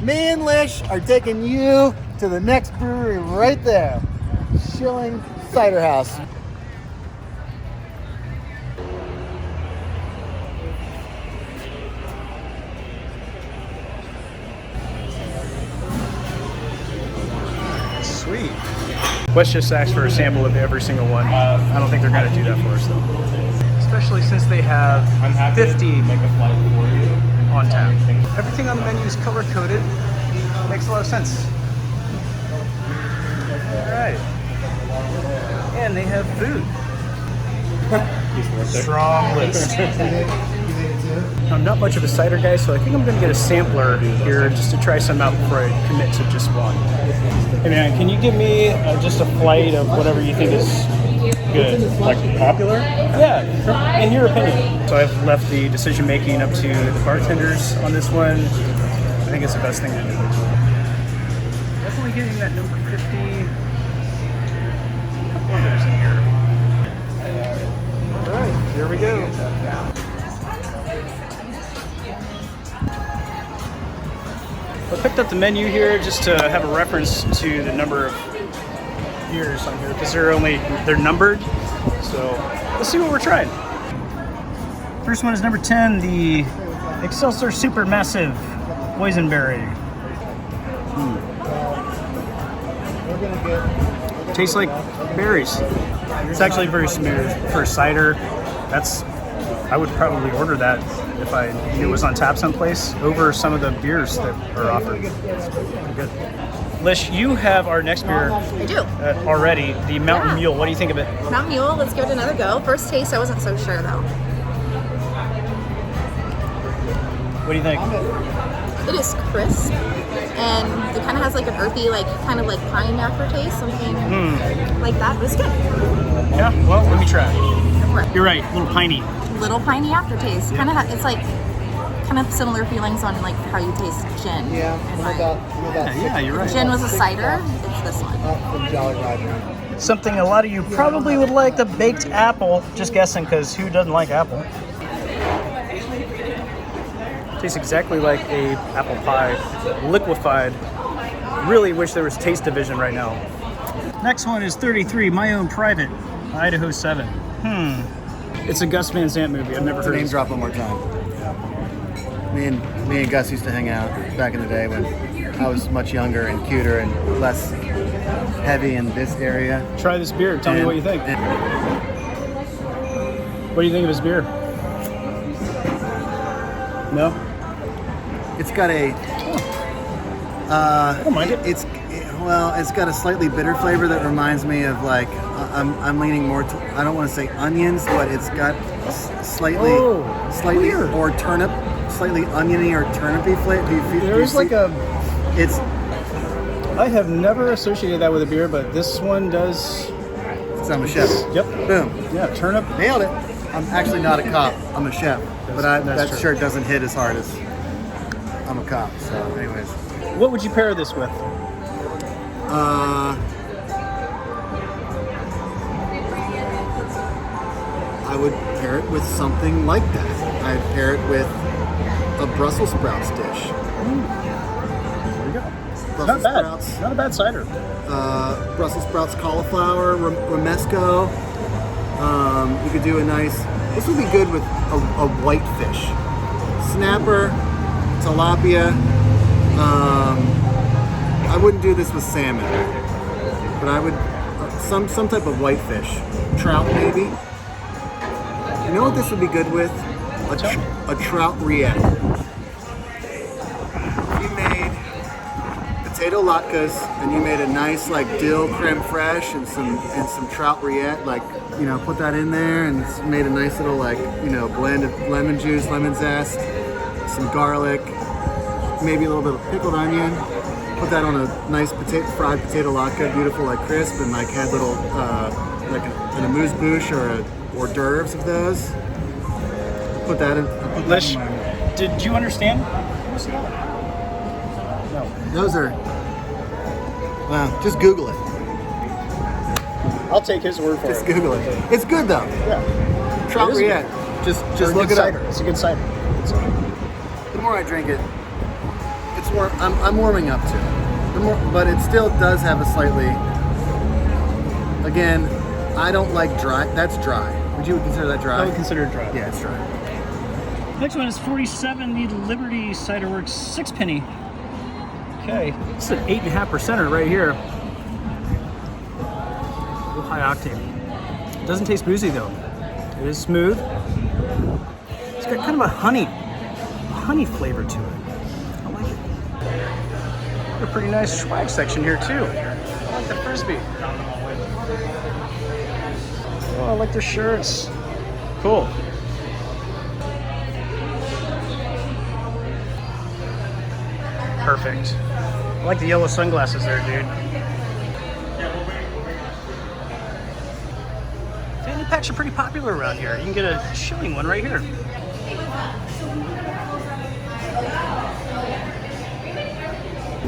Me and Lish are taking you to the next brewery right there. Schilling Cider House. Sweet. Wes just asked for a sample of every single one. I don't think they're going to do that for us, though. Especially since they have 50 on tap. Everything on the menu is color-coded. Makes a lot of sense. All right. And they have food. Strong list. I'm not much of a cider guy, so I think I'm going to get a sampler here just to try some out before I commit to just one. Hey man, can you give me just a flight of whatever you think is good? Like popular? Yeah, in your opinion. So I've left the decision making up to the bartenders on this one. I think it's the best thing to do. Definitely getting that number 50. A couple others in here. All right, here we go. I picked up the menu here just to have a reference to the number of beers on here because they're numbered. So let's see what we're trying. First one is number 10, the Excelsior Supermassive Boysenberry. Tastes like berries. It's actually very smooth for cider. I would probably order that if I knew it was on tap someplace over some of the beers that are offered. Good. Lish, you have our next beer. I do. Already, the Mountain Mule. What do you think of it? Mountain Mule, let's give it another go. First taste, I wasn't so sure though. What do you think? It is crisp, and it kind of has like an earthy, like kind of like pine aftertaste, something like that. But it's good. Yeah, well, let me try. Go for it. You're right, a little piney. Little piney aftertaste. Yeah. Kind of, it's like kind of similar feelings on like how you taste gin. Yeah, Yeah, you're right. Gin was a cider. It's this one. From Jolly Roger. Something a lot of you probably would like, the baked apple. Just guessing, because who doesn't like apple? Tastes exactly like a apple pie, liquefied. Really wish there was taste division right now. Next one is 33, My Own Private, Idaho 7. It's a Gus Van Sant movie. I've never heard Name of it. drop one more time. Me and Gus used to hang out back in the day when I was much younger and cuter and less heavy in this area. Try this beer. Tell me what you think. What do you think of his beer? No? It's got a. I don't mind it. It's got a slightly bitter flavor that reminds me of like I'm leaning more. I don't want to say onions, but it's got slightly weird. or turnip, slightly oniony or turnipy flavor. There's like a. It's. I have never associated that with a beer, but this one does. I'm a chef. Yep. Boom. Yeah, turnip. Nailed it. I'm actually not a cop. I'm a chef, but that true. shirt doesn't hit as hard as I'm a cop. So, anyways. What would you pair this with? I would pair it with something like that. I'd pair it with a Brussels sprouts dish. There you go. Brussels Not bad. sprouts. Not a bad cider. Brussels sprouts, cauliflower, romesco. You could do a nice. This would be good with a white fish, snapper, tilapia. I wouldn't do this with salmon, but I would some type of white fish, trout maybe. You know what this would be good with? A trout rillette. If you made potato latkes and you made a nice like dill creme fraiche and some trout rillette, like put that in there and made a nice little like blend of lemon juice, lemon zest, some garlic, maybe a little bit of pickled onion. Put that on a nice fried potato latke, beautiful like crisp, and like had little like an amuse-bouche or a hors d'oeuvres of those. Put that in. Lish, did you understand? No. Those are. Wow, just Google it. I'll take his word for Just it. Google it. It's good though. Yeah. Trout It is rillette. Just It's a look good it up. cider. It's a good cider. The more I drink it, it's I'm warming up to it. But it still does have a slightly. Again, I don't like dry. That's dry. Would you consider that dry? I would consider it dry. Yeah, it's dry. Next one is 47, the Liberty Cider Works 6-penny. Okay, this is an 8.5% right here. A little high octane. It doesn't taste boozy though. It is smooth. It's got kind of a honey flavor to it. I like it. A pretty nice swag section here too. I like the Frisbee. Oh, I like the shirts. Cool. Perfect. I like the yellow sunglasses there, dude. Fanny packs are pretty popular around here. You can get a Schilling one right here.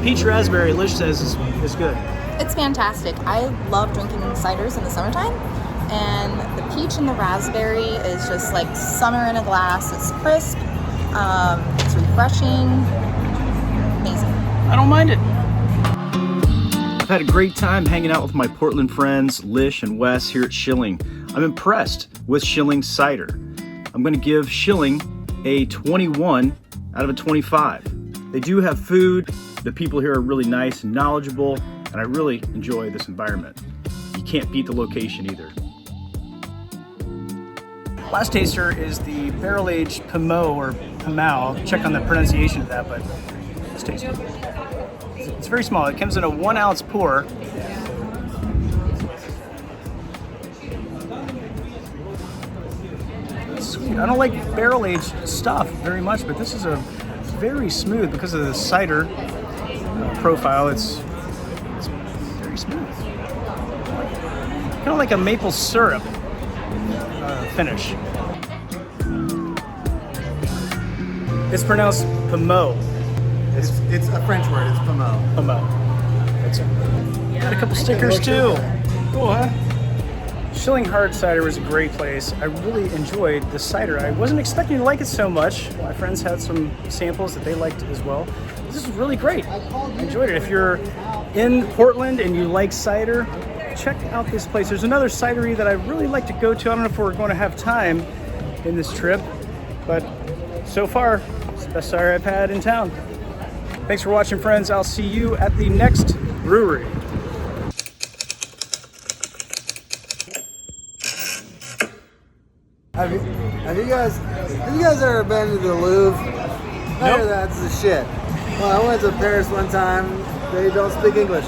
Peach raspberry, Lish says, is good. It's fantastic. I love drinking ciders in the summertime, and the peach and the raspberry is just like summer in a glass. It's crisp, it's refreshing, amazing. I don't mind it. I've had a great time hanging out with my Portland friends, Lish and Wes here at Schilling. I'm impressed with Schilling Cider. I'm going to give Schilling a 21 out of a 25. They do have food. The people here are really nice and knowledgeable, and I really enjoy this environment. You can't beat the location either. Last taster is the barrel-aged Pommeau or Pommeau. Check on the pronunciation of that, but it's tasty. It's very small. It comes in a 1 ounce pour. It's sweet. I don't like barrel-aged stuff very much, but this is a very smooth because of the cider profile. It's very smooth. Kind of like a maple syrup finish. It's pronounced Pommeau. It's a French word. It's Pommeau. Pommeau. That's it. Got a couple stickers too. Cool, huh? Schilling Hard Cider was a great place. I really enjoyed the cider. I wasn't expecting to like it so much. My friends had some samples that they liked as well. This is really great. I enjoyed it. If you're in Portland and you like cider, check out this place. There's another cidery that I really like to go to. I don't know if we're going to have time in this trip, but so far, it's the best cider I've had in town. Thanks for watching, friends. I'll see you at the next brewery. Have you guys ever been to the Louvre? I hear that's the shit. Well, I went to Paris one time. They don't speak English.